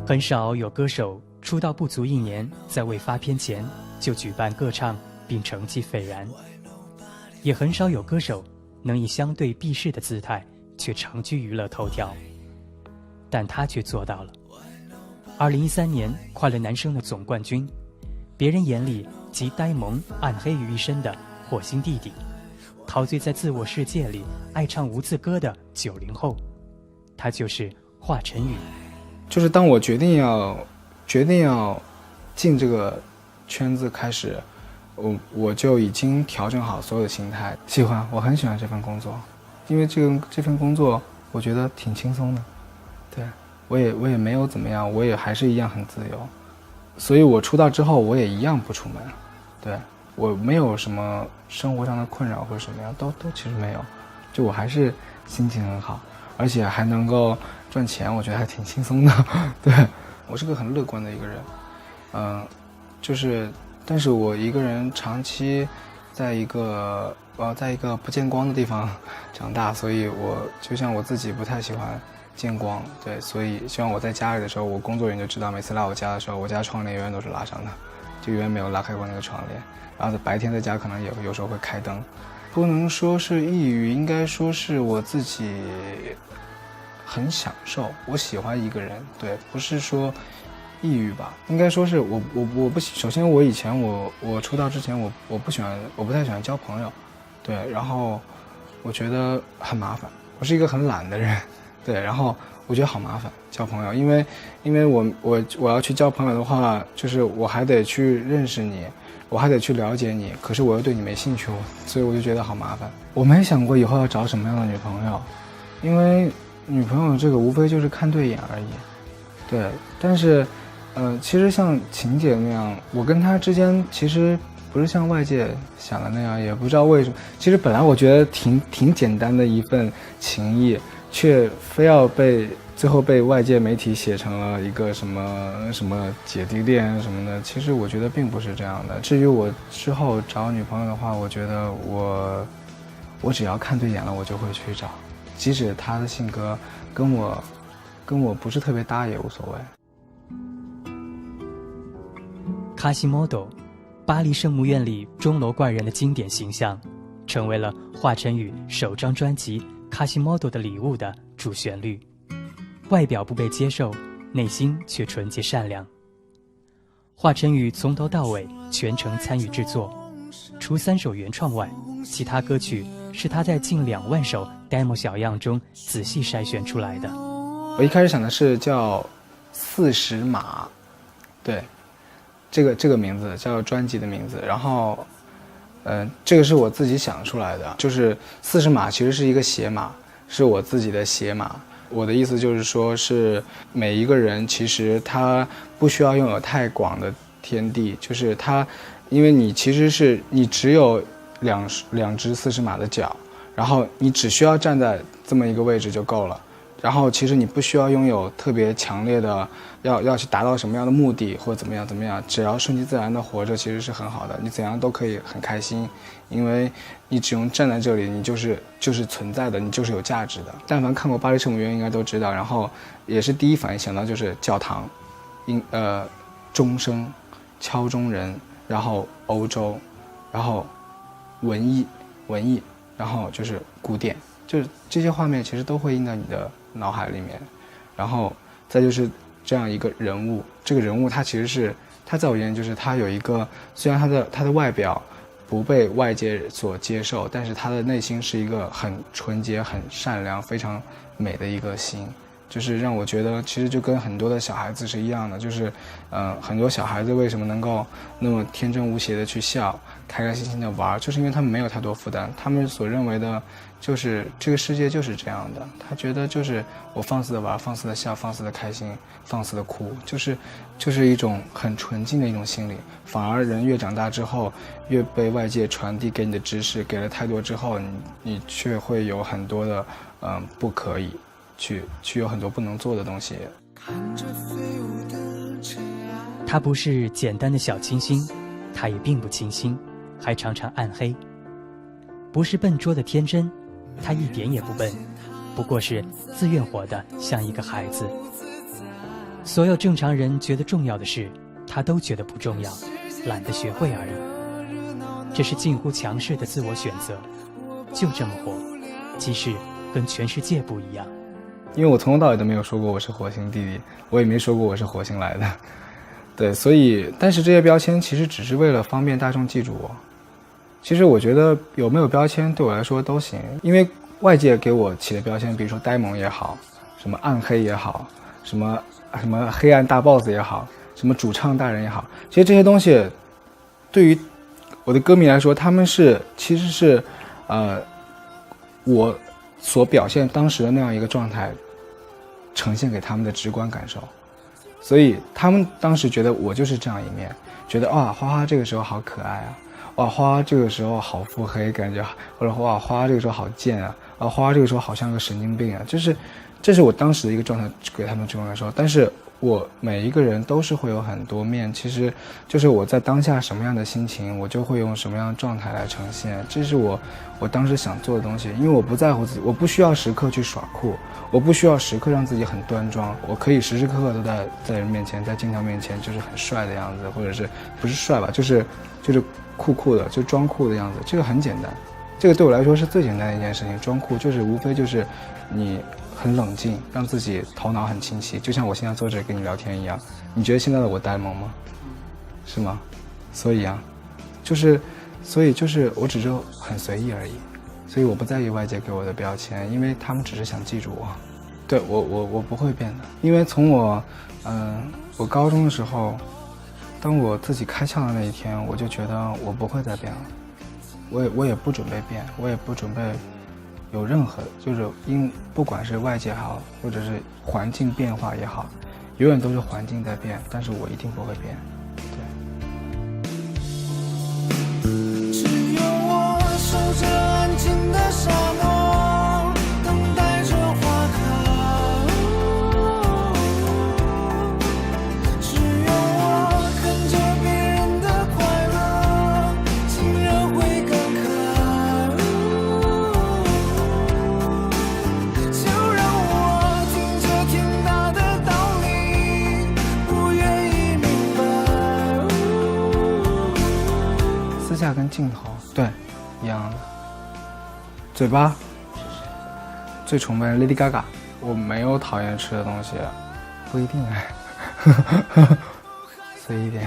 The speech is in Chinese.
很少有歌手出道不足1年，在未发片前就举办歌唱并成绩斐然，也很少有歌手能以相对避世的姿态却长居娱乐头条，但他却做到了。2013年快乐男声的总冠军，别人眼里集呆萌暗黑于一身的火星弟弟，陶醉在自我世界里爱唱无字歌的90后，他就是华晨宇。就是当我决定要进这个圈子开始，我就已经调整好所有的心态，喜欢，我很喜欢这份工作，因为这份工作我觉得挺轻松的，对，我也没有怎么样，我也还是一样很自由，所以我出道之后我也一样不出门，对，我没有什么生活上的困扰或者什么样，都其实没有，就我还是心情很好，而且还能够赚钱，我觉得还挺轻松的。对，我是个很乐观的一个人，就是但是我一个人长期在一个不见光的地方长大，所以我就像我自己不太喜欢见光，对，所以希望我在家里的时候，我工作人员就知道，每次来我家的时候，我家窗帘永远都是拉上的，就永远没有拉开过那个窗帘，然后白天在家可能也有时候会开灯。不能说是抑郁，应该说是我自己很享受，我喜欢一个人，对，不是说抑郁吧，应该说是我不，首先我以前我出道之前我不太喜欢交朋友，对，然后我觉得很麻烦，我是一个很懒的人，对，然后我觉得好麻烦交朋友，因为我要去交朋友的话，就是我还得去认识你，我还得去了解你，可是我又对你没兴趣，所以我就觉得好麻烦。我没想过以后要找什么样的女朋友，因为女朋友这个无非就是看对眼而已，对。但是，其实像晴姐那样，我跟她之间其实不是像外界想的那样，也不知道为什么。其实本来我觉得挺简单的一份情谊，却非要最后被外界媒体写成了一个什么姐弟恋什么的。其实我觉得并不是这样的。至于我之后找女朋友的话，我觉得我只要看对眼了，我就会去找。即使他的性格跟我不是特别搭也无所谓。卡西莫多，巴黎圣母院里钟楼怪人的经典形象，成为了华晨宇首张专辑《卡西莫多的礼物》的主旋律。外表不被接受，内心却纯洁善良。华晨宇从头到尾全程参与制作，除3首原创外，其他歌曲是他在近2万首 demo 小样中仔细筛选出来的。我一开始想的是叫40码，对，这个名字叫专辑的名字，然后这个是我自己想出来的，就是40码其实是一个写码，是我自己的写码。我的意思就是说，是每一个人其实他不需要拥有太广的天地，就是他，因为你其实是你只有两只40码的脚，然后你只需要站在这么一个位置就够了。然后其实你不需要拥有特别强烈的要去达到什么样的目的或者怎么样，只要顺其自然的活着其实是很好的，你怎样都可以很开心，因为你只用站在这里，你就是存在的，你就是有价值的。但凡看过巴黎圣母院应该都知道，然后也是第一反应想到就是教堂，钟声，敲钟人，然后欧洲，然后文艺，然后就是古典，就是这些画面其实都会印在你的脑海里面，然后再就是这样一个人物，这个人物他其实是他在我眼里就是他有一个，虽然他的外表不被外界所接受，但是他的内心是一个很纯洁、很善良、非常美的一个心，就是让我觉得其实就跟很多的小孩子是一样的，就是很多小孩子为什么能够那么天真无邪的去笑，开开心心的玩，就是因为他们没有太多负担，他们所认为的就是这个世界就是这样的，他觉得就是我放肆的玩，放肆的笑，放肆的开心，放肆的哭，就是一种很纯净的一种心理。反而人越长大之后，越被外界传递给你的知识给了太多之后，你却会有很多的不可以去有很多不能做的东西。他不是简单的小清新，他也并不清新，还常常暗黑。不是笨拙的天真，他一点也不笨，不过是自愿活得像一个孩子。所有正常人觉得重要的事，他都觉得不重要，懒得学会而已。这是近乎强势的自我选择，就这么活，即使跟全世界不一样。因为我从头到尾都没有说过我是火星弟弟，我也没说过我是火星来的。对，所以但是这些标签其实只是为了方便大众记住我。其实我觉得有没有标签对我来说都行，因为外界给我起的标签，比如说呆萌也好，什么暗黑也好，什么黑暗大 boss 也好，什么主唱大人也好，其实这些东西对于我的歌迷来说，他们其实是我所表现当时的那样一个状态呈现给他们的直观感受，所以他们当时觉得我就是这样一面，觉得哇，花花这个时候好可爱啊，哇，花花这个时候好腹黑感觉，或者哇，花花这个时候好贱啊，花花这个时候好像个神经病啊，这是我当时的一个状态给他们直观感受。但是我每一个人都是会有很多面，其实就是我在当下什么样的心情，我就会用什么样的状态来呈现，这是我当时想做的东西。因为我不在乎自己，我不需要时刻去耍酷，我不需要时刻让自己很端庄，我可以时时刻刻都在人面前，在镜头面前就是很帅的样子，或者是不是帅吧，就是酷酷的，就装酷的样子，这个很简单，这个对我来说是最简单的一件事情。装酷就是无非就是你很冷静，让自己头脑很清晰，就像我现在坐这跟你聊天一样。你觉得现在的我呆萌吗？是吗？所以就是我只是很随意而已，所以我不在意外界给我的标签，因为他们只是想记住我。对，我不会变的，因为从我高中的时候，当我自己开窍的那一天，我就觉得我不会再变了，我也不准备变，我也不准备有任何，就是不管是外界好，或者是环境变化也好，永远都是环境在变，但是我一定不会变。对。只有我守着安静的沙漠，等待着花开。只有我看着别人的快乐，竟然会感慨。就让我听着天大的道理，不愿意明白。私下跟镜头对一样的。嘴巴最崇拜 Lady Gaga， 我没有讨厌吃的东西，不一定哎，随意点。